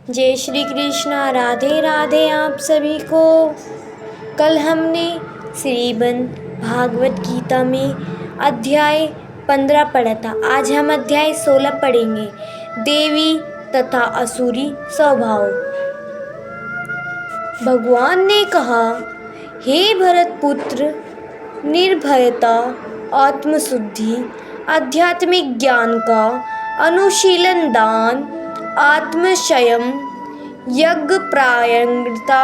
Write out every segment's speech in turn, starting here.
जय श्री कृष्णा, राधे राधे आप सभी को। कल हमने श्रीमद् भागवत गीता में अध्याय 15 पढ़ा था। आज हम अध्याय 16 पढ़ेंगे, देवी तथा असुरी स्वभाव। भगवान ने कहा, हे भरत पुत्र, निर्भयता, आत्मशुद्धि, आध्यात्मिक ज्ञान का अनुशीलन, दान, आत्मसंयम, यज्ञ, प्रायणता,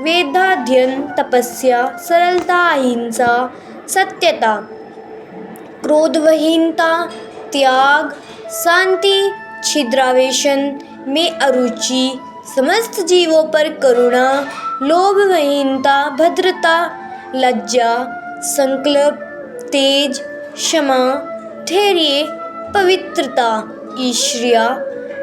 वेदाध्ययन, तपस्या, सरलता, अहिंसा, सत्यता, क्रोधविहीनता, त्याग, शांति, छिद्रावेशन में अरुचि, समस्त जीवों पर करुणा, लोभविहीनता, भद्रता, लज्जा, संकल्प, तेज, क्षमा, धैर्य, पवित्रता, ईर्ष्या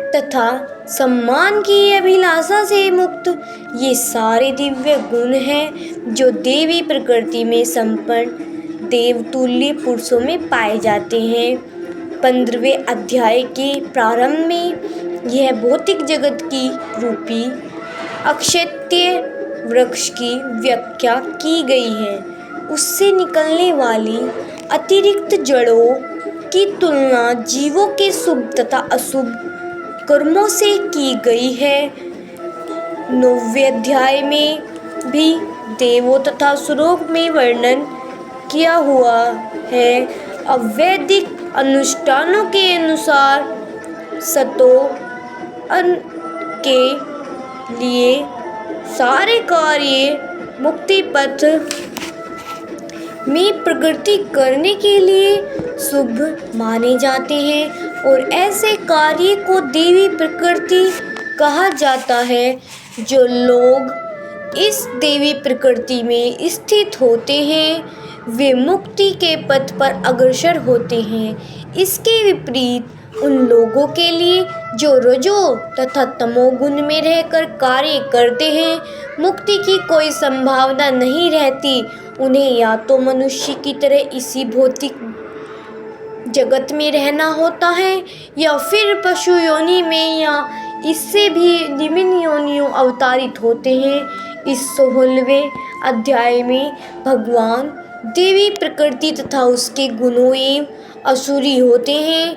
तथा सम्मान की अभिलाषा से मुक्त, ये सारे दिव्य गुण हैं जो देवी प्रकृति में संपन्न देवतुल्य पुरुषों में पाए जाते हैं। 15वें अध्याय के प्रारंभ में यह भौतिक जगत की रूपी अक्षेत्रीय वृक्ष की व्याख्या की गई है। उससे निकलने वाली अतिरिक्त जड़ों की तुलना जीवों के शुभ तथा अशुभ कर्मों से की गई है। 9वें अध्याय में भी देवों तथा असुरों में वर्णन किया हुआ है। अवैदिक अनुष्ठानों के अनुसार सतों के लिए सारे कार्य मुक्ति पथ में प्रगति करने के लिए शुभ माने जाते हैं और ऐसे कार्य को देवी प्रकृति कहा जाता है। जो लोग इस देवी प्रकृति में स्थित होते हैं वे मुक्ति के पथ पर अग्रसर होते हैं। इसके विपरीत उन लोगों के लिए जो रजो तथा तमोगुण में रहकर कार्य करते हैं, मुक्ति की कोई संभावना नहीं रहती। उन्हें या तो मनुष्य की तरह इसी भौतिक जगत में रहना होता है या फिर पशु योनि में या इससे भी निम्न योनियों अवतारित होते हैं। इस 16वें अध्याय में भगवान देवी प्रकृति तथा उसके गुणों एवं असुरी होते हैं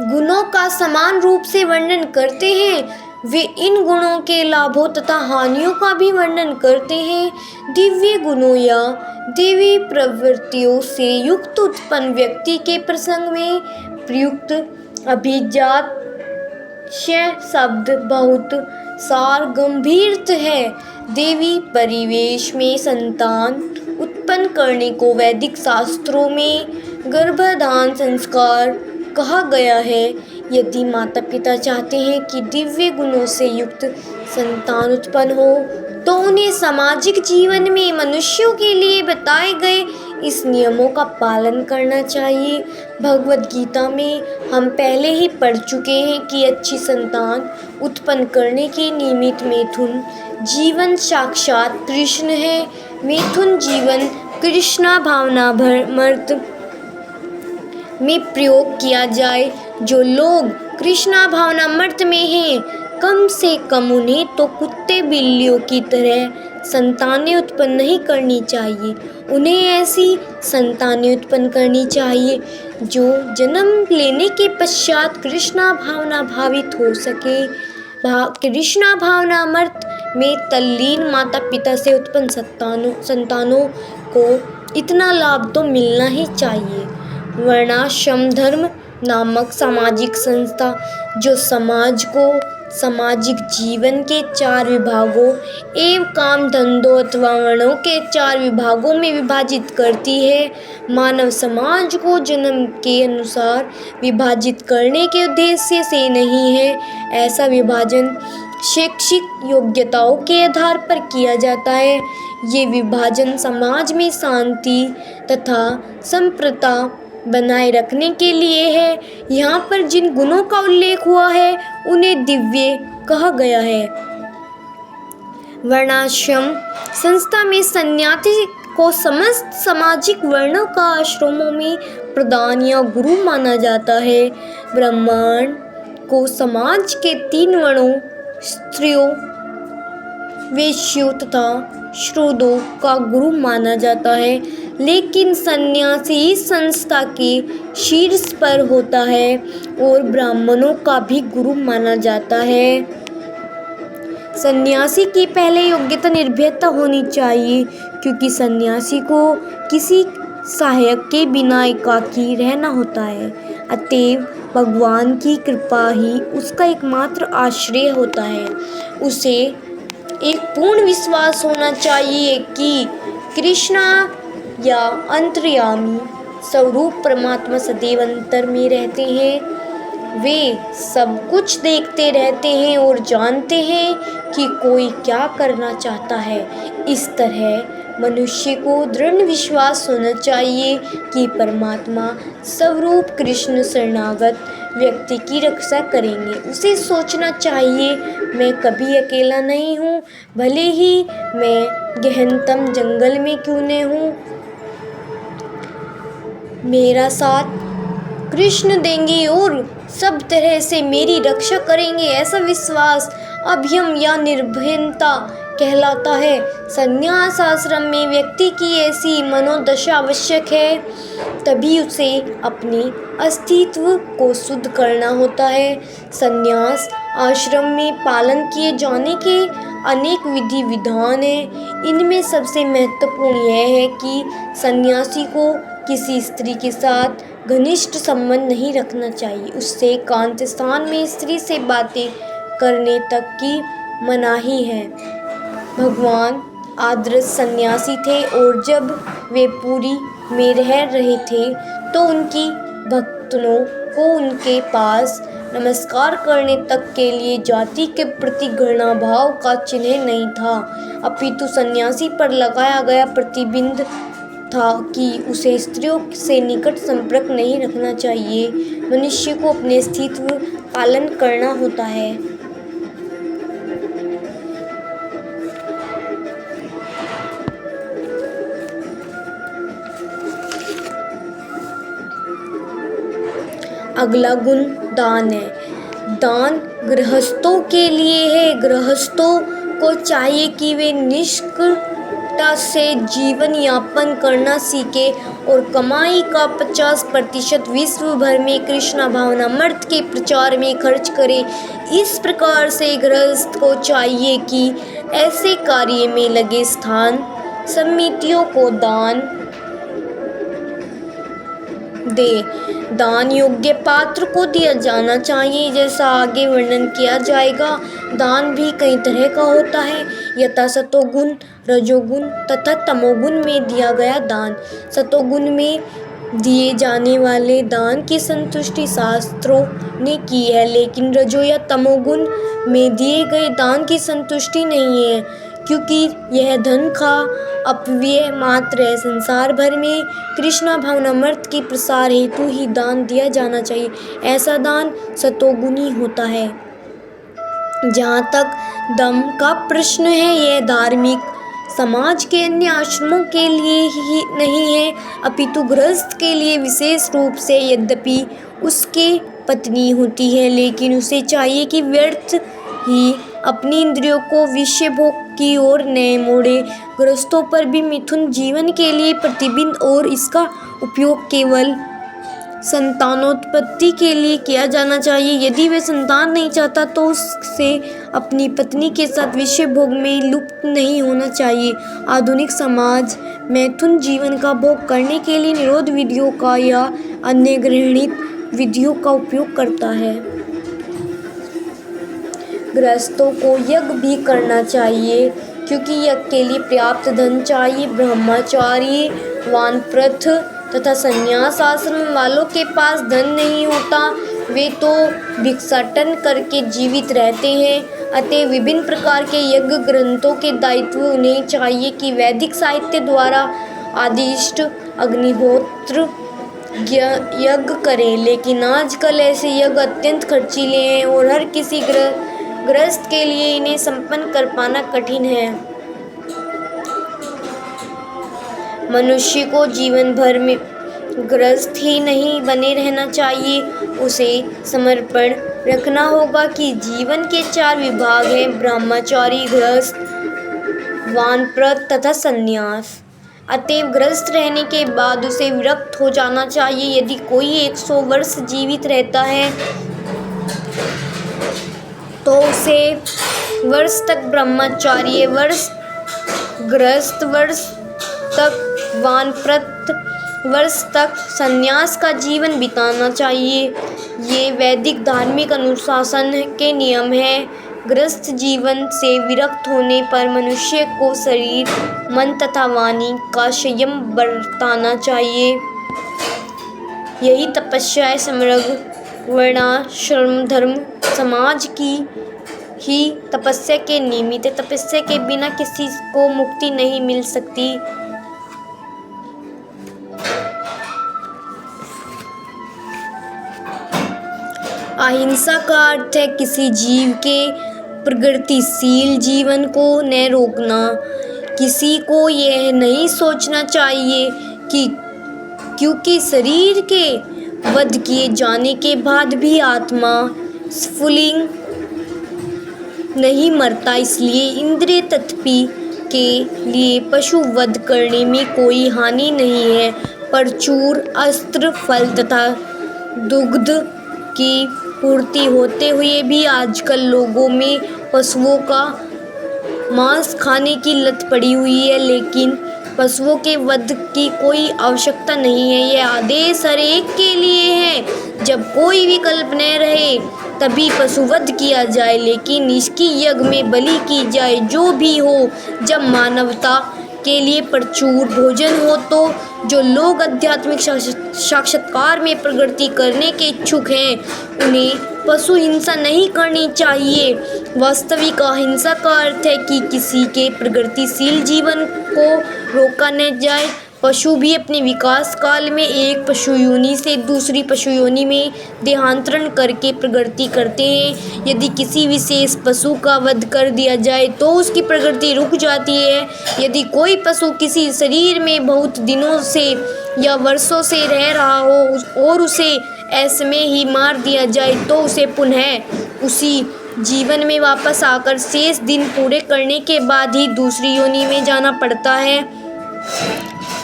गुणों का समान रूप से वर्णन करते हैं। वे इन गुणों के लाभों तथा हानियों का भी वर्णन करते हैं। दिव्य गुणों या देवी प्रवृत्तियों से युक्त उत्पन्न व्यक्ति के प्रसंग में प्रयुक्त अभिजात शब्द बहुत सार गंभीर है। देवी परिवेश में संतान उत्पन्न करने को वैदिक शास्त्रों में गर्भधान संस्कार कहा गया है। यदि माता पिता चाहते हैं कि दिव्य गुणों से युक्त संतान उत्पन्न हो तो उन्हें सामाजिक जीवन में मनुष्यों के लिए बताए गए इस नियमों का पालन करना चाहिए। भगवद गीता में हम पहले ही पढ़ चुके हैं कि अच्छी संतान उत्पन्न करने के निमित्त मिथुन जीवन साक्षात कृष्ण है। मिथुन जीवन कृष्णा भावना मर्त में प्रयोग किया जाए। जो लोग कृष्णा भावना मर्त में हैं, कम से कम उन्हें तो कुत्ते बिल्लियों की तरह संतानें उत्पन्न नहीं करनी चाहिए। उन्हें ऐसी संतानें उत्पन्न करनी चाहिए जो जन्म लेने के पश्चात कृष्णा भावना भावित हो सके। कृष्णा भावना मर्त में तल्लीन माता पिता से उत्पन्न संतानों को इतना लाभ तो मिलना ही चाहिए। वर्णाश्रम धर्म नामक सामाजिक संस्था जो समाज को सामाजिक जीवन के 4 विभागों एवं काम धंधों अथवा वर्णों के 4 विभागों में विभाजित करती है, मानव समाज को जन्म के अनुसार विभाजित करने के उद्देश्य से नहीं है। ऐसा विभाजन शैक्षिक योग्यताओं के आधार पर किया जाता है। ये विभाजन समाज में शांति तथा संप्रभुता बनाए रखने के लिए है। यहाँ पर जिन गुणों का उल्लेख हुआ है उन्हें दिव्य कहा गया है। वर्णाश्रम संस्था में सन्यासी को समस्त सामाजिक वर्णों का आश्रमों में प्रधान या गुरु माना जाता है। ब्राह्मण को समाज के 3 वर्णों स्त्रियों, वैश्यों तथा शूद्रों का गुरु माना जाता है, लेकिन सन्यासी इस संस्था के शीर्ष पर होता है और ब्राह्मणों का भी गुरु माना जाता है। सन्यासी की पहले योग्यता निर्भयता होनी चाहिए, क्योंकि सन्यासी को किसी सहायक के बिना एकाकी रहना होता है। अतएव भगवान की कृपा ही उसका एकमात्र आश्रय होता है। उसे एक पूर्ण विश्वास होना चाहिए कि कृष्णा या अंतर्यामी स्वरूप परमात्मा सदैव अंतर में रहते हैं। वे सब कुछ देखते रहते हैं और जानते हैं कि कोई क्या करना चाहता है। इस तरह मनुष्य को दृढ़ विश्वास होना चाहिए कि परमात्मा स्वरूप कृष्ण शरणागत व्यक्ति की रक्षा करेंगे। उसे सोचना चाहिए, मैं कभी अकेला नहीं हूँ, भले ही मैं गहनतम जंगल में क्यों न हूँ, मेरा साथ कृष्ण देंगे और सब तरह से मेरी रक्षा करेंगे। ऐसा विश्वास अभयम या निर्भयता कहलाता है। संन्यास आश्रम में व्यक्ति की ऐसी मनोदशा आवश्यक है, तभी उसे अपने अस्तित्व को शुद्ध करना होता है। संन्यास आश्रम में पालन किए जाने के अनेक विधि विधान हैं। इनमें सबसे महत्वपूर्ण यह है कि सन्यासी को किसी स्त्री के साथ घनिष्ठ संबंध नहीं रखना चाहिए। उससे एकांत स्थान में स्त्री से बातें करने तक की मनाही है। भगवान आदर्श सन्यासी थे और जब वे पुरी में रह रहे थे तो उनकी भक्तों को उनके पास नमस्कार करने तक के लिए जाति के प्रति घृणा भाव का चिन्ह नहीं था, अपितु सन्यासी पर लगाया गया प्रतिबंध था कि उसे स्त्रियों से निकट संपर्क नहीं रखना चाहिए। मनुष्य को अपने अस्तित्व पालन करना होता है। अगला गुण दान है। दान गृहस्थों के लिए है। गृहस्थों को चाहिए कि वे निष्ठा से जीवन यापन करना सीखे और कमाई का 50% विश्व भर में कृष्ण भावनामृत के प्रचार में खर्च करे। इस प्रकार से गृहस्थ को चाहिए कि ऐसे कार्य में लगे स्थान समितियों को दान दे। दान योग्य पात्र को दिया जाना चाहिए। जैसा आगे वर्णन किया जाएगा, दान भी कई तरह का होता है, यथा सतोगुण, रजोगुण तथा तमोगुण में दिया गया दान। सतोगुण में दिए जाने वाले दान की संतुष्टि शास्त्रों ने की है, लेकिन रजो या तमोगुण में दिए गए दान की संतुष्टि नहीं है, क्योंकि यह धन का अपव्यय मात्र है। संसार भर में कृष्ण भावनामृत के प्रसार हेतु ही दान दिया जाना चाहिए। ऐसा दान सतोगुणी होता है। जहाँ तक दम का प्रश्न है, यह धार्मिक समाज के अन्य आश्रमों के लिए ही नहीं है, अपितु गृहस्थ के लिए विशेष रूप से। यद्यपि उसके पत्नी होती है, लेकिन उसे चाहिए कि व्यर्थ ही अपनी इंद्रियों को विषय भोग की ओर न मोड़े। गृहस्थों पर भी मिथुन जीवन के लिए प्रतिबंध और इसका उपयोग केवल संतानोत्पत्ति के लिए किया जाना चाहिए। यदि वे संतान नहीं चाहता तो उससे अपनी पत्नी के साथ विषय भोग में लुप्त नहीं होना चाहिए। आधुनिक समाज मैथुन जीवन का भोग करने के लिए निरोध विधियों का या अन्य गृहीत विधियों का उपयोग करता है। गृहस्थों को यज्ञ भी करना चाहिए, क्योंकि यज्ञ के लिए पर्याप्त धन चाहिए। ब्रह्मचारी, वानप्रस्थ तथा संन्यास आश्रम वालों के पास धन नहीं होता, वे तो भिक्षाटन करके जीवित रहते हैं। अतः विभिन्न प्रकार के यज्ञ ग्रंथों के दायित्व उन्हें चाहिए कि वैदिक साहित्य द्वारा आदिष्ट अग्निहोत्र यज्ञ करें। लेकिन आजकल ऐसे यज्ञ अत्यंत खर्चीले हैं और हर किसी गृहस्थ के लिए इन्हें संपन्न कर पाना कठिन है। मनुष्य को जीवन भर में गृहस्थ ही नहीं बने रहना चाहिए, उसे समर्पण रखना होगा कि जीवन के 4 विभाग हैं: ब्रह्मचारी, गृहस्थ, वानप्रस्थ तथा संन्यास। अतएव गृहस्थ रहने के बाद उसे विरक्त हो जाना चाहिए। यदि कोई 100 वर्ष जीवित रहता है तो उसे वर्ष तक ब्रह्मचार्य, वर्ष गृहस्थ, वर्ष तक वानप्रस्थ, वर्ष तक संन्यास का जीवन बिताना चाहिए। ये वैदिक धार्मिक अनुशासन के नियम हैं। गृहस्थ जीवन से विरक्त होने पर मनुष्य को शरीर, मन तथा वाणी का संयम बरतना चाहिए। यही तपस्या है। समग्र वर्णाश्रम धर्म समाज की ही तपस्या के निमित्त है। तपस्या के बिना किसी को मुक्ति नहीं मिल सकती। अहिंसा का अर्थ है किसी जीव के प्रगतिशील जीवन को न रोकना। किसी को यह नहीं सोचना चाहिए कि क्योंकि शरीर के वध किए जाने के बाद भी आत्मा स्फुलिंग नहीं मरता, इसलिए इंद्रिय तृप्ति के लिए पशु वध करने में कोई हानि नहीं है। परचूर, अस्त्र, फल तथा दुग्ध की पूर्ति होते हुए भी आजकल लोगों में पशुओं का मांस खाने की लत पड़ी हुई है, लेकिन पशुओं के वध की कोई आवश्यकता नहीं है। यह आदेश हर एक के लिए है। जब कोई विकल्प न रहे तभी पशुवध किया जाए, लेकिन इसकी यज्ञ में बलि की जाए। जो भी हो, जब मानवता के लिए प्रचुर भोजन हो तो जो लोग आध्यात्मिक साक्षात्कार में प्रगति करने के इच्छुक हैं उन्हें पशु हिंसा नहीं करनी चाहिए। वास्तविक अहिंसा का अर्थ है कि किसी के प्रगतिशील जीवन को रोका न जाए। पशु भी अपने विकास काल में एक पशु योनि से दूसरी पशु योनि में देहांतरण करके प्रगति करते हैं। यदि किसी विशेष पशु का वध कर दिया जाए तो उसकी प्रगति रुक जाती है। यदि कोई पशु किसी शरीर में बहुत दिनों से या वर्षों से रह रहा हो और उसे ऐसे में ही मार दिया जाए तो उसे पुनः उसी जीवन में वापस आकर शेष दिन पूरे करने के बाद ही दूसरी योनि में जाना पड़ता है।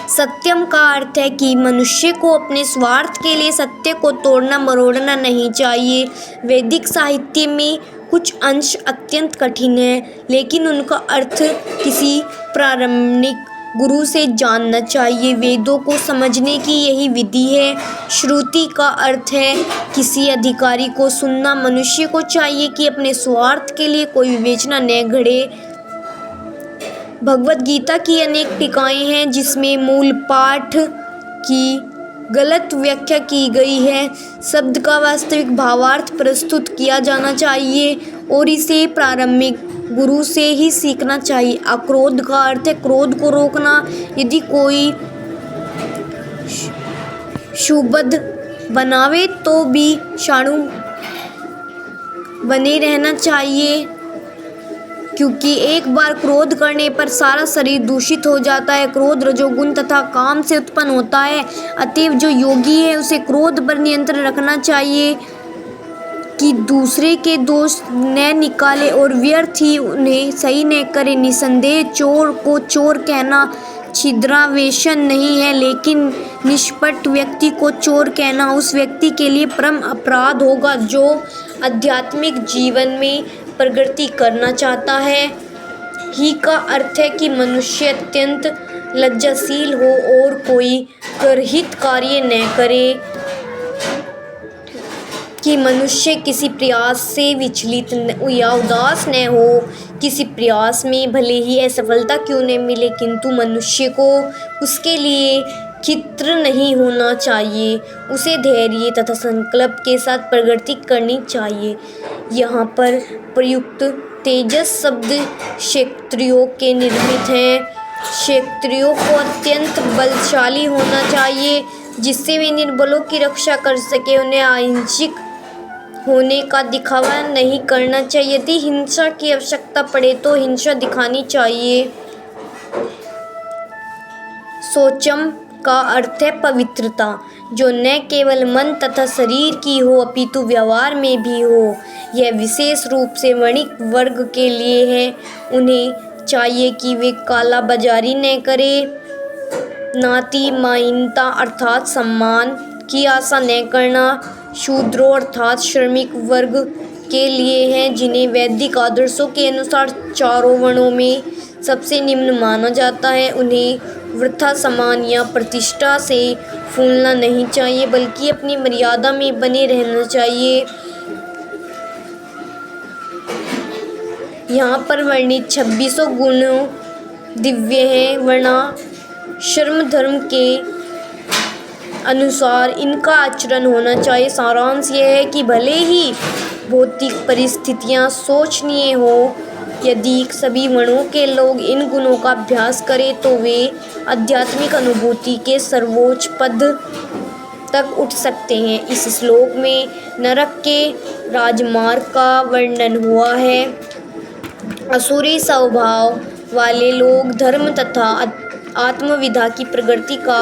सत्यम का अर्थ है कि मनुष्य को अपने स्वार्थ के लिए सत्य को तोड़ना मरोड़ना नहीं चाहिए। वैदिक साहित्य में कुछ अंश अत्यंत कठिन है, लेकिन उनका अर्थ किसी प्रारंभिक गुरु से जानना चाहिए। वेदों को समझने की यही विधि है। श्रुति का अर्थ है किसी अधिकारी को सुनना। मनुष्य को चाहिए कि अपने स्वार्थ के लिए कोई विवेचना न घड़े। भगवद गीता की अनेक टीकाएं हैं जिसमें मूल पाठ की गलत व्याख्या की गई है। शब्द का वास्तविक भावार्थ प्रस्तुत किया जाना चाहिए और इसे प्रारंभिक गुरु से ही सीखना चाहिए। अक्रोध का अर्थ है क्रोध को रोकना। यदि कोई शुभद बनावे तो भी शाणु बने रहना चाहिए, क्योंकि एक बार क्रोध करने पर सारा शरीर दूषित हो जाता है। क्रोध रजोगुण तथा काम से उत्पन्न होता है। अतएव जो योगी है उसे क्रोध पर नियंत्रण रखना चाहिए कि दूसरे के दोष न निकाले और व्यर्थ ही उन्हें सही न करे। निसंदेह चोर को चोर कहना छिद्रावेशन नहीं है, लेकिन निष्पट व्यक्ति को चोर कहना उस व्यक्ति के लिए परम अपराध होगा जो आध्यात्मिक जीवन में प्रगति करना चाहता है। ही का अर्थ है कि मनुष्य अत्यंत लज्जाशील हो और कोई गर्हित कार्य न करे, कि मनुष्य किसी प्रयास से विचलित या उदास न हो। किसी प्रयास में भले ही असफलता क्यों न मिले, किंतु मनुष्य को उसके लिए खिन्न नहीं होना चाहिए। उसे धैर्य तथा संकल्प के साथ प्रगति करनी चाहिए। यहाँ पर प्रयुक्त तेजस शब्द क्षत्रियों के निर्मित है। क्षत्रियों को अत्यंत बलशाली होना चाहिए जिससे वे निर्बलों की रक्षा कर सके। उन्हें अहिंसक होने का दिखावा नहीं करना चाहिए। यदि हिंसा की आवश्यकता पड़े तो हिंसा दिखानी चाहिए। शौचम का अर्थ है पवित्रता। जो न केवल मन तथा शरीर की हो अपितु व्यवहार में भी हो। यह विशेष रूप से वणिक वर्ग के लिए है। उन्हें चाहिए कि वे काला बाजारी न करें, नाती माइनता अर्थात सम्मान की आशा न करना शूद्रों अर्थात श्रमिक वर्ग के लिए है, जिन्हें वैदिक आदर्शों के अनुसार चारों वर्णों में सबसे निम्न माना जाता है। उन्हें वृथा सम्मान या प्रतिष्ठा से फूलना नहीं चाहिए, बल्कि अपनी मर्यादा में बने रहना चाहिए। यहाँ पर वर्णित 26 गुणों दिव्य हैं। वर्णाश्रम धर्म के अनुसार इनका आचरण होना चाहिए। सारांश यह है कि भले ही भौतिक परिस्थितियाँ शोचनीय हो, यदि सभी वर्णों के लोग इन गुणों का अभ्यास करें तो वे आध्यात्मिक अनुभूति के सर्वोच्च पद तक उठ सकते हैं। इस श्लोक में नरक के राजमार्ग का वर्णन हुआ है। असुरी स्वभाव वाले लोग धर्म तथा आत्मविद्या की प्रगति का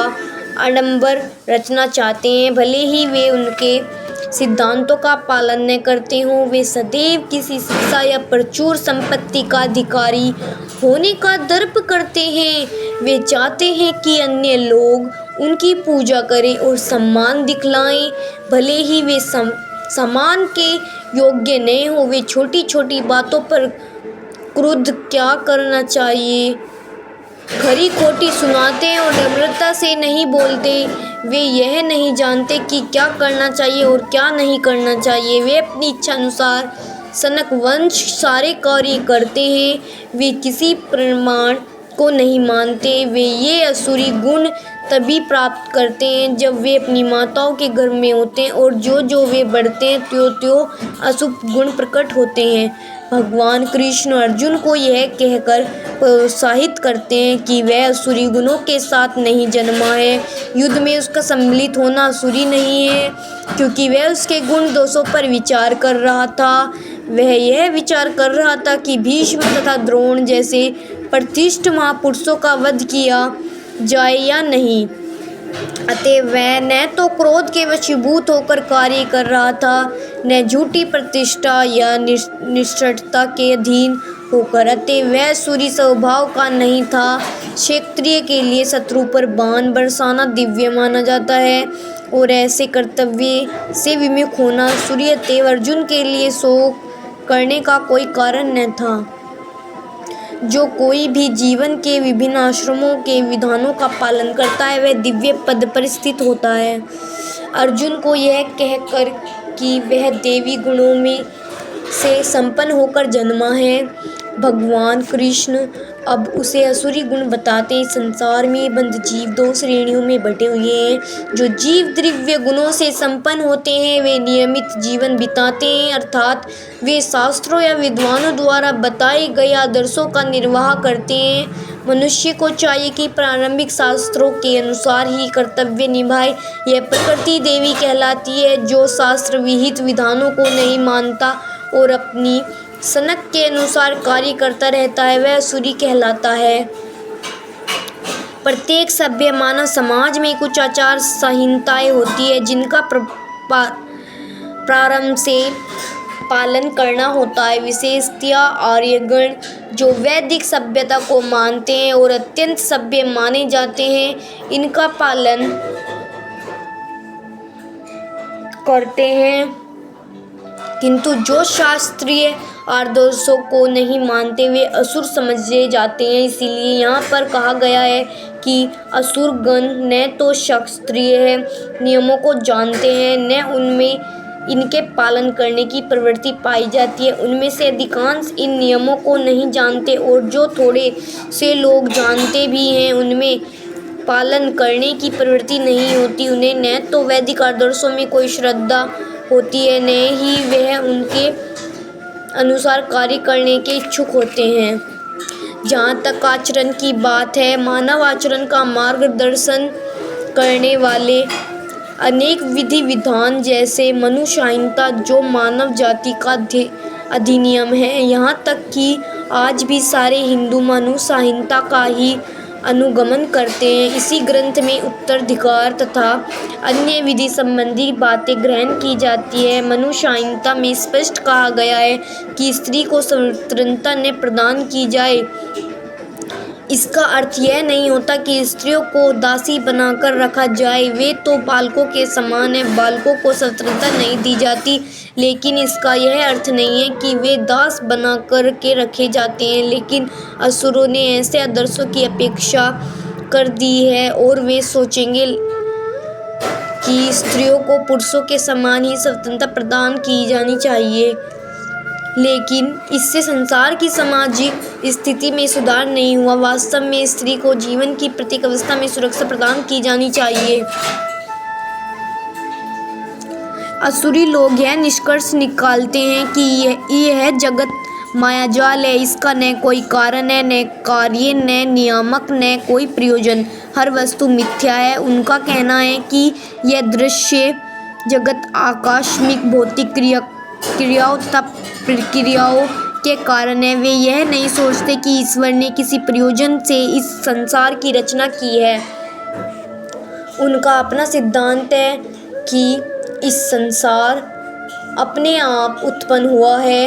आडंबर रचना चाहते हैं। भले ही वे उनके सिद्धांतों का पालन न करते हों, वे सदैव किसी शिक्षा या प्रचुर संपत्ति का अधिकारी होने का दर्प करते हैं। वे चाहते हैं कि अन्य लोग उनकी पूजा करें और सम्मान दिखलाएं। भले ही वे सम्मान के योग्य न हो, वे छोटी छोटी बातों पर क्रुद्ध क्या करना चाहिए, खरी खोटी सुनाते हैं और नम्रता से नहीं बोलते। वे यह नहीं जानते कि क्या करना चाहिए और क्या नहीं करना चाहिए। वे अपनी इच्छा अनुसार सनक वंश सारे कार्य करते हैं। वे किसी प्रमाण को नहीं मानते। वे ये असुरी गुण तभी प्राप्त करते हैं जब वे अपनी माताओं के घर में होते हैं, और जो वे बढ़ते हैं त्यों अशुभ गुण प्रकट होते हैं। भगवान कृष्ण अर्जुन को यह कहकर प्रोत्साहित करते हैं कि वह असुरी गुणों के साथ नहीं जन्मा है। युद्ध में उसका सम्मिलित होना असुरी नहीं है, क्योंकि वह उसके गुण दोषों पर विचार कर रहा था। वह यह विचार कर रहा था कि भीष्म तथा द्रोण जैसे प्रतिष्ठित महापुरुषों का वध किया जाए या नहीं। अतः वह न तो क्रोध के वशीभूत होकर कार्य कर रहा था, न झूठी प्रतिष्ठा या निष्ठता के अधीन होकर। अतः वह सूर्य स्वभाव का नहीं था। क्षत्रिय के लिए शत्रु पर बाण बरसाना दिव्य माना जाता है और ऐसे कर्तव्य से विमुख होना सूर्य अतः अर्जुन के लिए शोक करने का कोई कारण न था। जो कोई भी जीवन के विभिन्न आश्रमों के विधानों का पालन करता है, वह दिव्य पद पर स्थित होता है। अर्जुन को यह कहकर कि वह देवी गुणों में से संपन्न होकर जन्मा है, भगवान कृष्ण अब उसे असुरी गुण बताते हैं। संसार में बंद जीव दो श्रेणियों में बटे हुए हैं। जो जीव दिव्य गुणों से संपन्न होते हैं, वे नियमित जीवन बिताते हैं, अर्थात वे शास्त्रों या विद्वानों द्वारा बताए गए आदर्शों का निर्वाह करते हैं। मनुष्य को चाहिए कि प्रारंभिक शास्त्रों के अनुसार ही कर्तव्य निभाए। यह प्रकृति देवी कहलाती है। जो शास्त्र विहित विधानों को नहीं मानता और अपनी सनक के अनुसार कार्य करता रहता है, वह असुरी कहलाता है। प्रत्येक सभ्य मानव समाज में कुछ आचार संहिताएं होती है, जिनका प्रारंभ से पालन करना होता है। विशेषतया आर्यगण जो वैदिक सभ्यता को मानते हैं और अत्यंत सभ्य माने जाते हैं, इनका पालन करते हैं। किंतु जो शास्त्रीय आदर्शों को नहीं मानते, वे असुर समझे जाते हैं। इसीलिए यहाँ पर कहा गया है कि असुर गण न तो शास्त्रीय है, नियमों को जानते हैं, न उनमें इनके पालन करने की प्रवृत्ति पाई जाती है। उनमें से अधिकांश इन नियमों को नहीं जानते, और जो थोड़े से लोग जानते भी हैं, उनमें पालन करने की प्रवृत्ति नहीं होती। उन्हें न तो वैदिक आदर्शों में कोई श्रद्धा होती है, न ही वह उनके अनुसार कार्य करने के इच्छुक होते हैं। जहाँ तक आचरण की बात है, मानव आचरण का मार्गदर्शन करने वाले अनेक विधि विधान जैसे मनु संहिता जो मानव जाति का अधिनियम है, यहाँ तक कि आज भी सारे हिंदू मनु संहिता का ही अनुगमन करते हैं। इसी ग्रंथ में उत्तराधिकार तथा अन्य विधि संबंधी बातें ग्रहण की जाती है। मनुसंहिता में स्पष्ट कहा गया है कि स्त्री को स्वतंत्रता न प्रदान की जाए। इसका अर्थ यह नहीं होता कि स्त्रियों को दासी बनाकर रखा जाए, वे तो बालकों के समान हैं, बालकों को स्वतंत्रता नहीं दी जाती। लेकिन इसका यह अर्थ नहीं है कि वे दास बना कर के रखे जाते हैं। लेकिन असुरों ने ऐसे आदर्शों की अपेक्षा कर दी है और वे सोचेंगे कि स्त्रियों को पुरुषों के समान ही स्वतंत्रता प्रदान की जानी चाहिए। लेकिन इससे संसार की सामाजिक स्थिति में सुधार नहीं हुआ। वास्तव में स्त्री को जीवन की प्रत्येक अवस्था में सुरक्षा प्रदान की जानी चाहिए। असुरी लोग यह निष्कर्ष निकालते हैं कि यह जगत मायाजाल है, इसका न कोई कारण है, न कार्य, न नियामक, न कोई प्रयोजन, हर वस्तु मिथ्या है। उनका कहना है कि यह दृश्य जगत आकस्मिक भौतिक क्रियाओं तथा प्रक्रियाओं के कारण है। वे यह नहीं सोचते कि ईश्वर ने किसी प्रयोजन से इस संसार की रचना की है। उनका अपना सिद्धांत है कि इस संसार अपने आप उत्पन्न हुआ है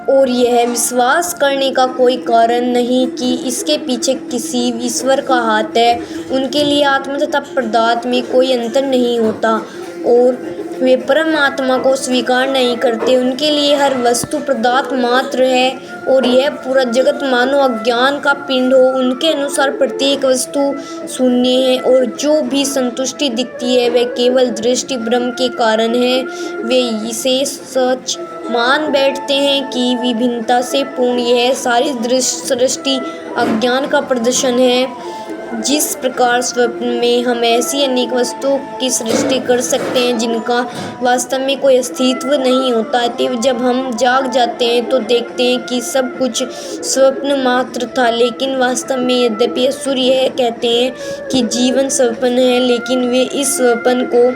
और यह विश्वास करने का कोई कारण नहीं कि इसके पीछे किसी ईश्वर का हाथ है। उनके लिए आत्मा तथा पदार्थ में कोई अंतर नहीं होता और वे परमात्मा को स्वीकार नहीं करते। उनके लिए हर वस्तु पदार्थ मात्र है और यह पूरा जगत मानो अज्ञान का पिंड हो। उनके अनुसार प्रत्येक वस्तु शून्य है और जो भी संतुष्टि दिखती है वह केवल दृष्टि भ्रम के कारण है। वे इसे सच मान बैठते हैं कि विभिन्नता से पूर्ण यह सारी सृष्टि अज्ञान का प्रदर्शन है। जिस प्रकार स्वप्न में हम ऐसी अनेक वस्तुओं की सृष्टि कर सकते हैं जिनका वास्तव में कोई अस्तित्व नहीं होता है, जब हम जाग जाते हैं तो देखते हैं कि सब कुछ स्वप्न मात्र था। लेकिन वास्तव में यद्यपि असुर यह कहते हैं कि जीवन स्वप्न है, लेकिन वे इस स्वप्न को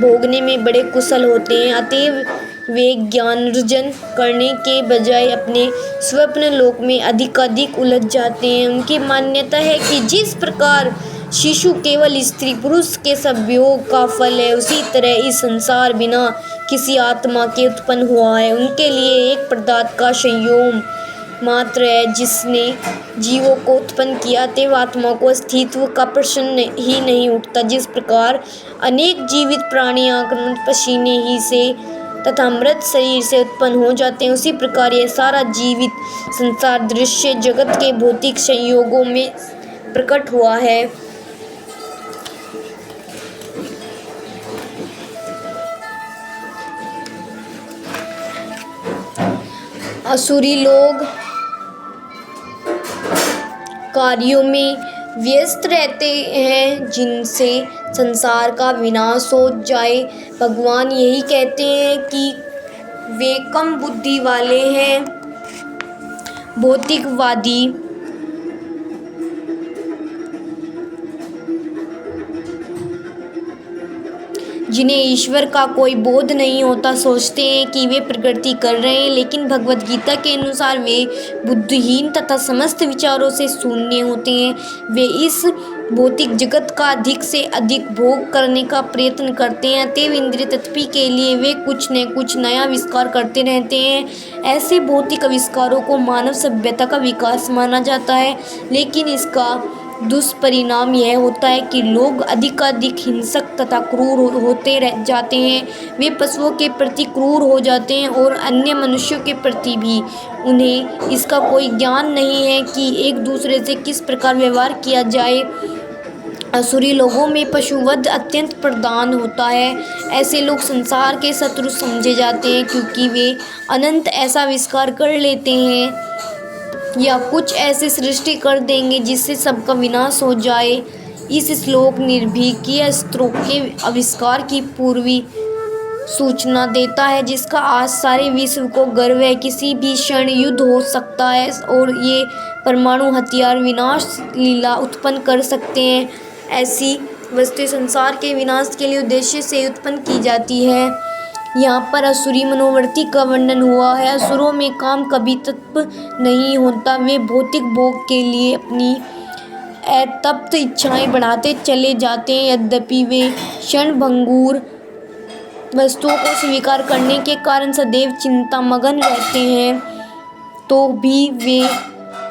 भोगने में बड़े कुशल होते हैं। अतएव वे ज्ञानार्जन करने के बजाय अपने स्वप्न लोक में अधिकाधिक उलझ जाते हैं। उनकी मान्यता है कि जिस प्रकार शिशु केवल स्त्री पुरुष के संयोग का फल है, उसी तरह इस संसार बिना किसी आत्मा के उत्पन्न हुआ है। उनके लिए एक पदार्थ का संयोग मात्र है जिसने जीवों को उत्पन्न किया, अतएव आत्मा को अस्तित्व का प्रश्न ही नहीं उठता। जिस प्रकार अनेक जीवित प्राणी आक्रमण पसीने ही से तथा मृत शरीर से उत्पन्न हो जाते हैं, उसी प्रकार यह सारा जीवित संसार दृश्य जगत के भौतिक संयोगों में प्रकट हुआ है। असुरी लोग कार्यों में व्यस्त रहते हैं जिनसे संसार का विनाश हो जाए। भगवान यही कहते हैं कि वे कम बुद्धि वाले हैं। भौतिकवादी जिन्हें ईश्वर का कोई बोध नहीं होता सोचते हैं कि वे प्रगति कर रहे हैं, लेकिन भगवद गीता के अनुसार वे बुद्धिहीन तथा समस्त विचारों से शून्य होते हैं। वे इस भौतिक जगत का अधिक से अधिक भोग करने का प्रयत्न करते हैं, अतएव इंद्रिय तृप्ति के लिए वे कुछ न कुछ नया आविष्कार करते रहते हैं। ऐसे भौतिक आविष्कारों को मानव सभ्यता का विकास माना जाता है, लेकिन इसका दुष्परिणाम यह होता है कि लोग अधिकाधिक हिंसक तथा क्रूर होते जाते हैं। वे पशुओं के प्रति क्रूर हो जाते हैं और अन्य मनुष्यों के प्रति भी। उन्हें इसका कोई ज्ञान नहीं है कि एक दूसरे से किस प्रकार व्यवहार किया जाए। असुरी लोगों में पशुवध अत्यंत प्रधान होता है। ऐसे लोग संसार के शत्रु समझे जाते हैं क्योंकि वे अनंत ऐसा आविष्कार कर लेते हैं या कुछ ऐसे सृष्टि कर देंगे जिससे सबका विनाश हो जाए। इस श्लोक निर्भीकीय अस्त्रों के आविष्कार की पूर्वी सूचना देता है, जिसका आज सारे विश्व को गर्व है। किसी भी क्षण युद्ध हो सकता है और ये परमाणु हथियार विनाश लीला उत्पन्न कर सकते हैं। ऐसी वस्तुएं संसार के विनाश के लिए उद्देश्य से उत्पन्न की जाती है। यहाँ पर असुरी मनोवृत्ति का वर्णन हुआ है। असुरों में काम कभी तत्व नहीं होता। वे भौतिक भोग के लिए अपनी अतप्त इच्छाएं बढ़ाते चले जाते हैं। यद्यपि वे क्षणभंगुर वस्तुओं को स्वीकार करने के कारण सदैव चिंतामग्न रहते हैं, तो भी वे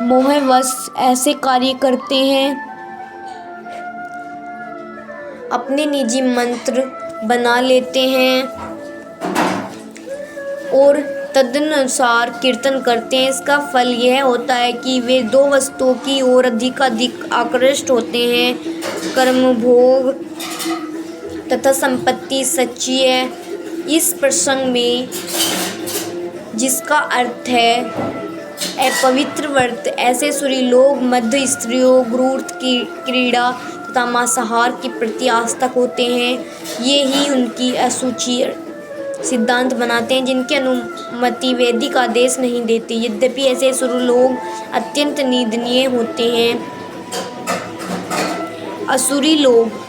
मोहवश ऐसे कार्य करते हैं, अपने निजी मंत्र बना लेते हैं और तदनुसार कीर्तन करते हैं। इसका फल यह होता है कि वे दो वस्तुओं की ओर अधिक आकृष्ट होते हैं, कर्म भोग तथा संपत्ति सच्ची है। इस प्रसंग में जिसका अर्थ है अपवित्र व्रत, ऐसे सूरी लोग मध्य स्त्रियों, गूढ़ की क्रीड़ा तथा मांसाहार के प्रति आसक्त होते हैं। ये ही उनकी अशुचि सिद्धांत बनाते हैं, जिनकी अनुमति वैदिक आदेश नहीं देती। यद्यपि ऐसे सुर लोग अत्यंत निंदनीय होते हैं। असुरी लोग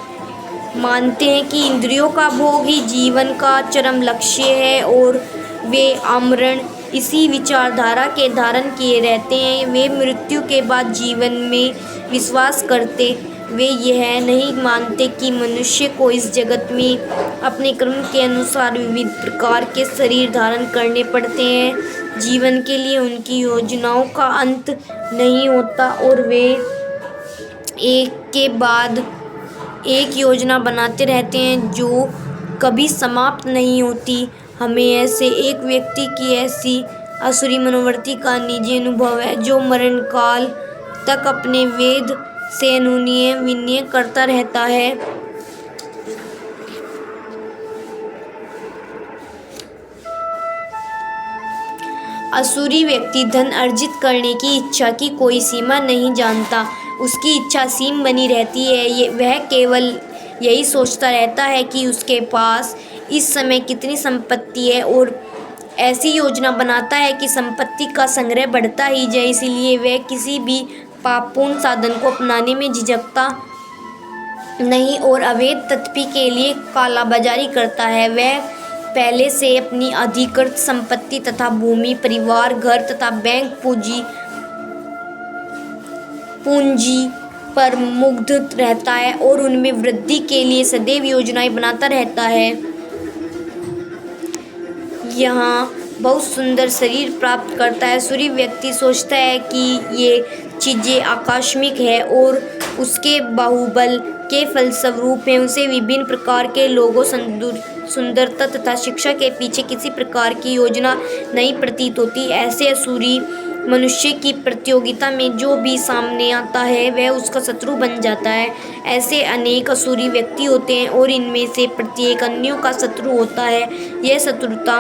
मानते हैं कि इंद्रियों का भोग ही जीवन का चरम लक्ष्य है और वे आमरण इसी विचारधारा के धारण किए रहते हैं। वे मृत्यु के बाद जीवन में विश्वास करते, वे यह नहीं मानते कि मनुष्य को इस जगत में अपने कर्म के अनुसार विविध प्रकार के शरीर धारण करने पड़ते हैं। जीवन के लिए उनकी योजनाओं का अंत नहीं होता और वे एक के बाद एक योजना बनाते रहते हैं जो कभी समाप्त नहीं होती। हमें ऐसे एक व्यक्ति की ऐसी असुरी मनोवृत्ति का निजी अनुभव है, जो मरण काल तक अपने वेद से अनुनय विनय करता रहता है। असुरी व्यक्ति धन अर्जित करने की इच्छा की कोई सीमा नहीं जानता, उसकी इच्छा सीम बनी रहती है। वह केवल यही सोचता रहता है कि उसके पास इस समय कितनी संपत्ति है और ऐसी योजना बनाता है कि संपत्ति का संग्रह बढ़ता ही जाए। इसलिए वह किसी भी पापपूर्ण साधन को अपनाने में झिझकता नहीं और अवैध तत्पी के लिए कालाबाजारी करता है। वह पहले से अपनी अधिकृत संपत्ति तथा भूमि, परिवार, घर तथा बैंक पूंजी पर मुग्ध रहता है और उनमें वृद्धि के लिए सदैव योजनाएं बनाता रहता है। यहाँ बहुत सुंदर शरीर प्राप्त करता है। सूर्य व्यक्ति सोचता है कि ये चीज़ें आकस्मिक है और उसके बाहुबल के फलस्वरूप है। उसे विभिन्न प्रकार के लोगों, सुंदरता तथा शिक्षा के पीछे किसी प्रकार की योजना नहीं प्रतीत होती। ऐसे असुरी मनुष्य की प्रतियोगिता में जो भी सामने आता है वह उसका शत्रु बन जाता है। ऐसे अनेक असुरी व्यक्ति होते हैं और इनमें से प्रत्येक अन्यों का शत्रु होता है। यह शत्रुता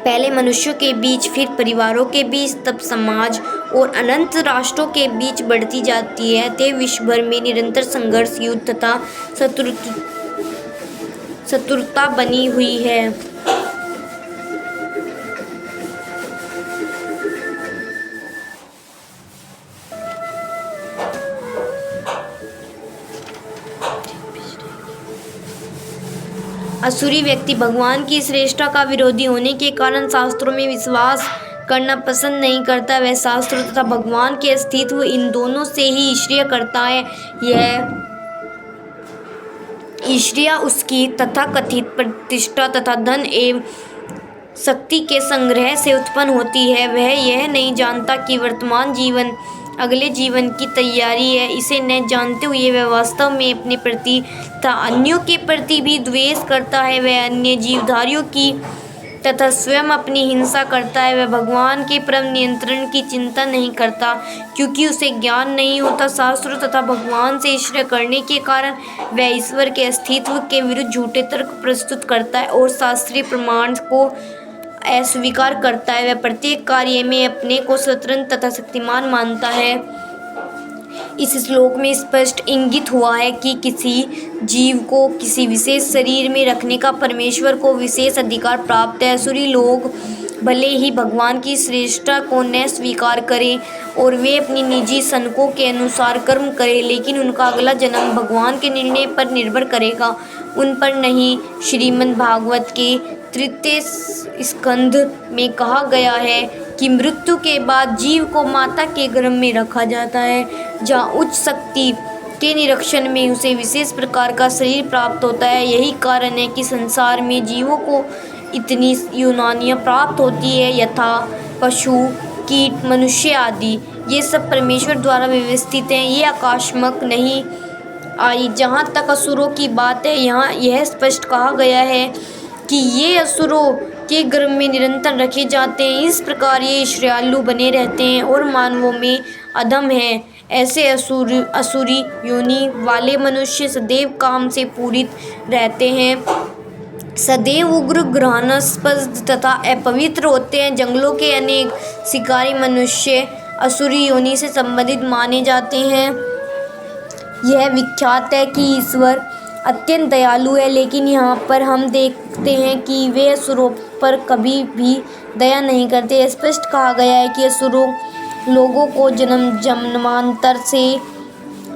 पहले मनुष्यों के बीच, फिर परिवारों के बीच, तब समाज और अनंत राष्ट्रों के बीच बढ़ती जाती है। अतः विश्व भर में निरंतर संघर्ष, युद्ध तथा शत्रुता बनी हुई है। असुरी व्यक्ति भगवान की श्रेष्ठता का विरोधी होने के कारण शास्त्रों में विश्वास करना पसंद नहीं करता। वह शास्त्रों तथा भगवान के अस्तित्व, इन दोनों से ही ईर्ष्या करता है। यह ईर्ष्या उसकी तथाकथित प्रतिष्ठा तथा धन एवं शक्ति के संग्रह से उत्पन्न होती है। वह यह नहीं जानता कि वर्तमान जीवन अगले जीवन की तैयारी है। इसे न जानते हुए वह वास्तव में अपने प्रति तथा अन्यों के प्रति भी द्वेष करता है। वह अन्य जीवधारियों की तथा स्वयं अपनी हिंसा करता है। वह भगवान के परम नियंत्रण की चिंता नहीं करता, क्योंकि उसे ज्ञान नहीं होता। शास्त्रों तथा भगवान से ईर्ष्या करने के कारण वह ईश्वर के अस्तित्व के विरुद्ध झूठे तर्क प्रस्तुत करता है और शास्त्रीय प्रमाण को अस्वीकार करता है। वह प्रत्येक कार्य में अपने को स्वतंत्र तथा शक्तिमान मानता है। इस श्लोक में स्पष्ट इंगित हुआ है कि किसी जीव को किसी विशेष शरीर में रखने का परमेश्वर को विशेष अधिकार प्राप्त है। असुरी लोग भले ही भगवान की श्रेष्ठता को न स्वीकार करें और वे अपनी निजी सनकों के अनुसार कर्म करें, लेकिन उनका अगला जन्म भगवान के निर्णय पर निर्भर करेगा, उन पर नहीं। श्रीमद् भागवत के तृतीय स्कंध में कहा गया है कि मृत्यु के बाद जीव को माता के गर्भ में रखा जाता है। जहाँ उच्च शक्ति के निरीक्षण में उसे विशेष प्रकार का शरीर प्राप्त होता है। यही कारण है कि संसार में जीवों को इतनी योनियाँ प्राप्त होती है, यथा पशु, कीट, मनुष्य आदि। ये सब परमेश्वर द्वारा व्यवस्थित हैं, ये आकस्मिक नहीं आई। जहाँ तक असुरों की बात है, यहाँ यह स्पष्ट कहा गया है कि ये असुरों के गर्भ में निरंतर रखे जाते हैं। इस प्रकार ये ईर्ष्यालु बने रहते हैं और मानवों में अधम हैं। ऐसे असुरी योनि वाले मनुष्य सदैव काम से पूरित रहते हैं, सदैव उग्र, घृणास्पद तथा अपवित्र होते हैं। जंगलों के अनेक शिकारी मनुष्य असुरी योनि से संबंधित माने जाते हैं। यह विख्यात है कि ईश्वर अत्यंत दयालु है, लेकिन यहाँ पर हम देखते हैं कि वे असुरों पर कभी भी दया नहीं करते। स्पष्ट कहा गया है कि असुरों लोगों को जन्मांतर से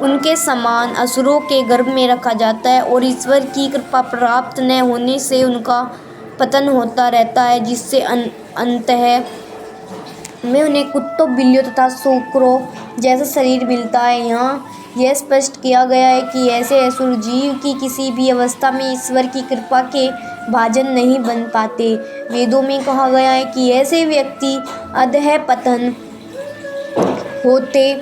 उनके समान असुरों के गर्भ में रखा जाता है और ईश्वर की कृपा प्राप्त न होने से उनका पतन होता रहता है, जिससे अंततः में उन्हें कुत्तों, बिल्लियों तथा सूकरों जैसा शरीर मिलता है। यहाँ यह स्पष्ट किया गया है कि ऐसे असुर जीव की किसी भी अवस्था में ईश्वर की कृपा के भाजन नहीं बन पाते। वेदों में कहा गया है कि ऐसे व्यक्ति अधः पतन होते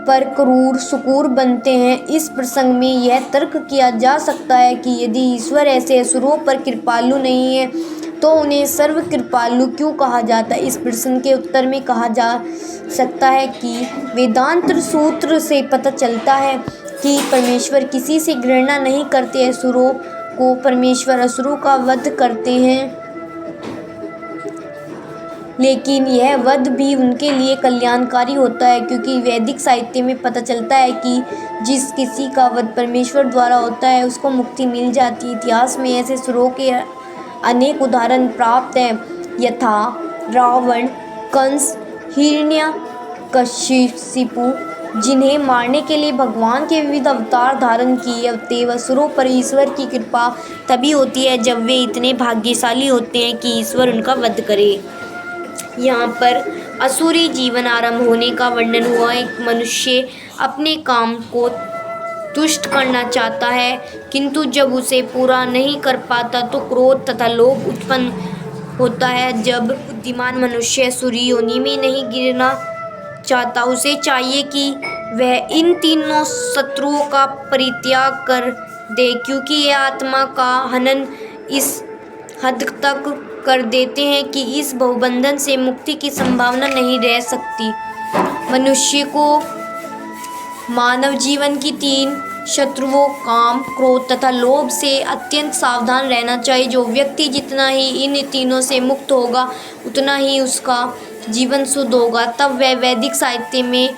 पर क्रूर सुकूर बनते हैं। इस प्रसंग में यह तर्क किया जा सकता है कि यदि ईश्वर ऐसे असुरों पर कृपालु नहीं है तो उन्हें सर्व कृपालु क्यों कहा जाता है। इस प्रश्न के उत्तर में कहा जा सकता है कि वेदांत सूत्र से पता चलता है कि परमेश्वर किसी से घृणा नहीं करते। असुरों को परमेश्वर असुरों का वध करते हैं, लेकिन यह वध भी उनके लिए कल्याणकारी होता है, क्योंकि वैदिक साहित्य में पता चलता है कि जिस किसी का वध परमेश्वर द्वारा होता है उसको मुक्ति मिल जाती है। इतिहास में ऐसे असुरों के अनेक उदाहरण प्राप्त हैं, यथा रावण, कंस, हिरण्यकशिपु, जिन्हें मारने के लिए भगवान के विविध अवतार धारण किए। अतएव असुरों पर ईश्वर की कृपा तभी होती है जब वे इतने भाग्यशाली होते हैं कि ईश्वर उनका वध करे। यहाँ पर असुरी जीवन आरंभ होने का वर्णन हुआ। एक मनुष्य अपने काम को तुष्ट करना चाहता है, किंतु जब उसे पूरा नहीं कर पाता तो क्रोध तथा लोभ उत्पन्न होता है। जब बुद्धिमान मनुष्य असुरी योनि में नहीं गिरना चाहता, उसे चाहिए कि वह इन तीनों शत्रुओं का परित्याग कर दे, क्योंकि ये आत्मा का हनन इस हद तक कर देते हैं कि इस बहुबंधन से मुक्ति की संभावना नहीं रह सकती। मनुष्य को मानव जीवन की तीन शत्रुओं काम, क्रोध तथा लोभ से अत्यंत सावधान रहना चाहिए। जो व्यक्ति जितना ही इन तीनों से मुक्त होगा उतना ही उसका जीवन शुद्ध होगा। तब वह वैदिक साहित्य में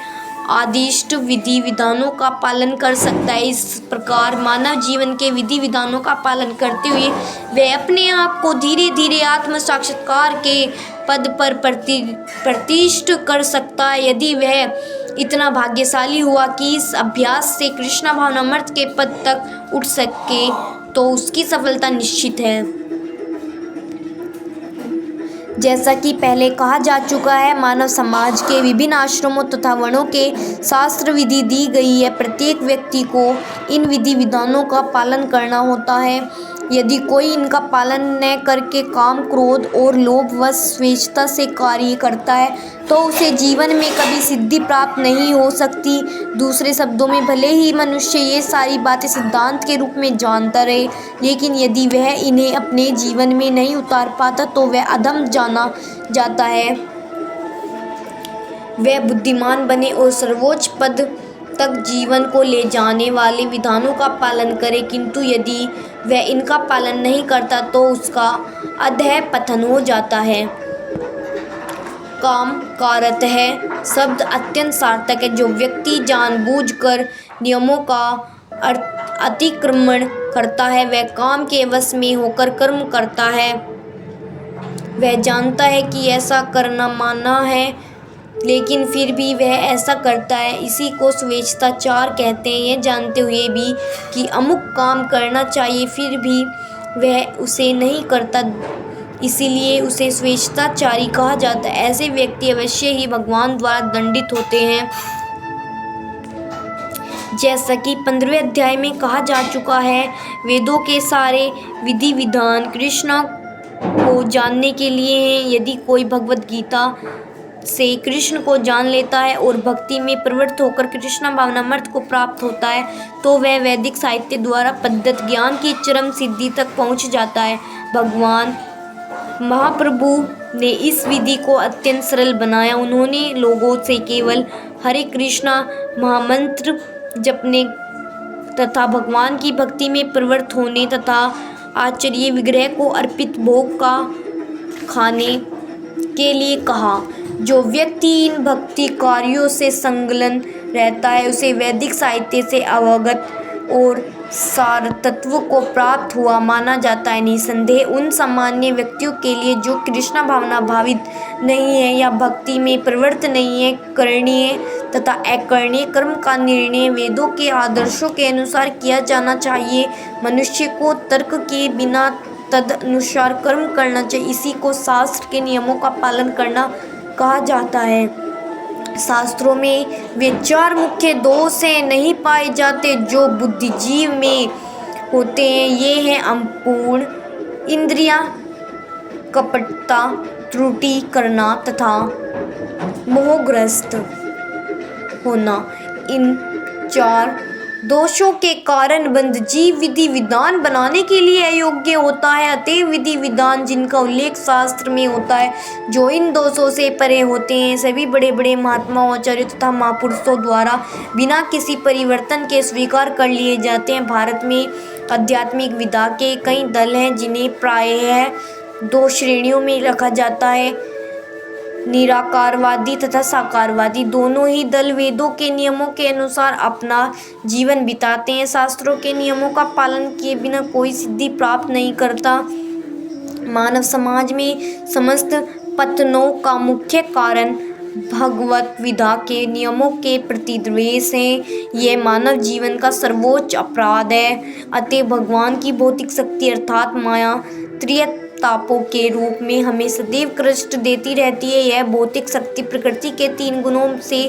आदिष्ट विधि विधानों का पालन कर सकता है। इस प्रकार मानव जीवन के विधि विधानों का पालन करते हुए वह अपने आप को धीरे धीरे आत्म साक्षात्कार के पद पर प्रतिष्ठित कर सकता है। यदि वह इतना भाग्यशाली हुआ कि इस अभ्यास से कृष्ण भावनामृत के पद तक उठ सके तो उसकी सफलता निश्चित है। जैसा कि पहले कहा जा चुका है, मानव समाज के विभिन्न आश्रमों तथा वर्णों के शास्त्र विधि दी गई है। प्रत्येक व्यक्ति को इन विधि विधानों का पालन करना होता है। यदि कोई इनका पालन न करके काम, क्रोध और लोभ व स्वेच्छा से कार्य करता है तो उसे जीवन में कभी सिद्धि प्राप्त नहीं हो सकती। दूसरे शब्दों में, भले ही मनुष्य ये सारी बातें सिद्धांत के रूप में जानता रहे, लेकिन यदि वह इन्हें अपने जीवन में नहीं उतार पाता तो वह अधम जाना जाता है। वह बुद्धिमान बने और सर्वोच्च पद तक जीवन को ले जाने वाले विधानों का पालन करे, किंतु यदि वह इनका पालन नहीं करता तो उसका अधः पतन हो जाता है। काम का अर्थ है शब्द अत्यंत सार्थक है। जो व्यक्ति जानबूझकर नियमों का अतिक्रमण करता है वह काम के वश में होकर कर्म करता है। वह जानता है कि ऐसा करना माना है, लेकिन फिर भी वह ऐसा करता है। इसी को स्वेच्छाचार कहते हैं। यह जानते हुए भी कि अमुक काम करना चाहिए फिर भी वह उसे नहीं करता, इसीलिए उसे स्वेच्छाचारी कहा जाता है। ऐसे व्यक्ति अवश्य ही भगवान द्वारा दंडित होते हैं। जैसा कि 15वें अध्याय में कहा जा चुका है, वेदों के सारे विधि विधान कृष्ण को जानने के लिए हैं। यदि कोई भगवत गीता से कृष्ण को जान लेता है और भक्ति में प्रवृत्त होकर कृष्ण भावनामृत को प्राप्त होता है, तो वह वैदिक साहित्य द्वारा प्रदत्त ज्ञान की चरम सिद्धि तक पहुंच जाता है। भगवान महाप्रभु ने इस विधि को अत्यंत सरल बनाया। उन्होंने लोगों से केवल हरे कृष्णा महामंत्र जपने तथा भगवान की भक्ति में प्रवृत्त होने तथा आचार्य विग्रह को अर्पित भोग का खाने के लिए कहा। जो व्यक्ति इन भक्ति कार्यों से संलग्न रहता है, उसे वैदिक साहित्य से अवगत और सार तत्व को प्राप्त हुआ माना जाता है। निसंदेह उन सामान्य व्यक्तियों के लिए जो कृष्ण भावना भावित नहीं है या भक्ति में प्रवृत्त नहीं है, करणीय तथा अकरणीय कर्म का निर्णय वेदों के आदर्शों के अनुसार किया जाना चाहिए। मनुष्य को तर्क के बिना तदनुसार कर्म करना चाहिए। इसी को शास्त्र के नियमों का पालन करना कहा जाता है। शास्त्रों में वे चार मुख्य दोष हैं नहीं पाए जाते जो बुद्धिजीव में होते हैं। ये हैं अपूर्ण इंद्रियां, कपटता, त्रुटि करना तथा मोहग्रस्त होना। इन चार दोषों के कारण बंध जीव विधि विधान बनाने के लिए अयोग्य होता है। अतएव विधि विधान जिनका उल्लेख शास्त्र में होता है, जो इन दोषों से परे होते हैं, सभी बड़े बड़े महात्माओं, आचार्यों तथा महापुरुषों द्वारा बिना किसी परिवर्तन के स्वीकार कर लिए जाते हैं। भारत में आध्यात्मिक विधा के कई दल हैं जिन्हें प्रायः दो श्रेणियों में रखा जाता है, निराकारवादी तथा साकारवादी। दोनों ही दल वेदों के नियमों के अनुसार अपना जीवन बिताते हैं। शास्त्रों के नियमों का पालन किए बिना कोई सिद्धि प्राप्त नहीं करता। मानव समाज में समस्त पतनों का मुख्य कारण भगवत विधा के नियमों के प्रति द्वेष है। यह मानव जीवन का सर्वोच्च अपराध है। अतः भगवान की भौतिक शक्ति अर्थात माया तापों के रूप में हमें सदैव कष्ट देती रहती है। यह भौतिक शक्ति प्रकृति के 3 गुणों से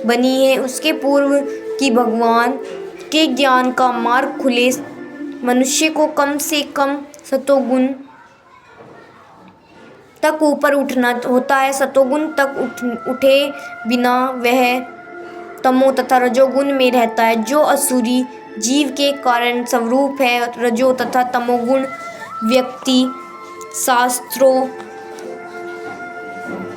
बनी है। उसके पूर्व की भगवान के ज्ञान का मार्ग खुले मनुष्य को कम से कम सतोगुण तक ऊपर उठना होता है। सतोगुण तक उठे बिना वह तमो तथा रजोगुण में रहता है, जो असुरी जीव के कारण स्वरूप है। रजो तथा तमोगुण व्यक्ति शास्त्रों,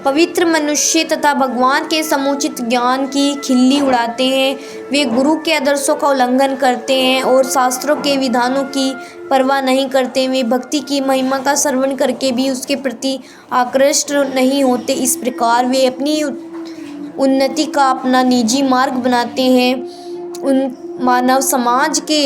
पवित्र मनुष्य तथा भगवान के समुचित ज्ञान की खिल्ली उड़ाते हैं। वे गुरु के आदर्शों का उल्लंघन करते हैं और शास्त्रों के विधानों की परवाह नहीं करते। वे भक्ति की महिमा का श्रवण करके भी उसके प्रति आकृष्ट नहीं होते। इस प्रकार वे अपनी उन्नति का अपना निजी मार्ग बनाते हैं। उन मानव समाज के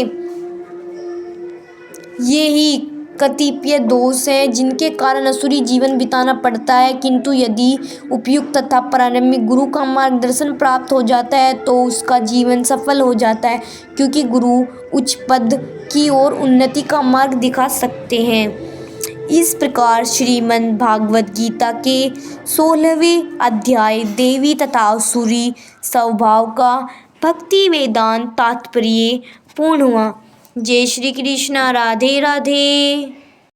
ये ही कतिपय दोष हैं जिनके कारण असुरी जीवन बिताना पड़ता है। किंतु यदि उपयुक्त तथा प्रारंभिक गुरु का मार्गदर्शन प्राप्त हो जाता है तो उसका जीवन सफल हो जाता है, क्योंकि गुरु उच्च पद की ओर उन्नति का मार्ग दिखा सकते हैं। इस प्रकार श्रीमद् भागवत गीता के 16वें अध्याय देवी तथा असुरी स्वभाव का भक्ति वेदांत तात्पर्य पूर्ण हुआ। जय श्री कृष्ण। राधे राधे।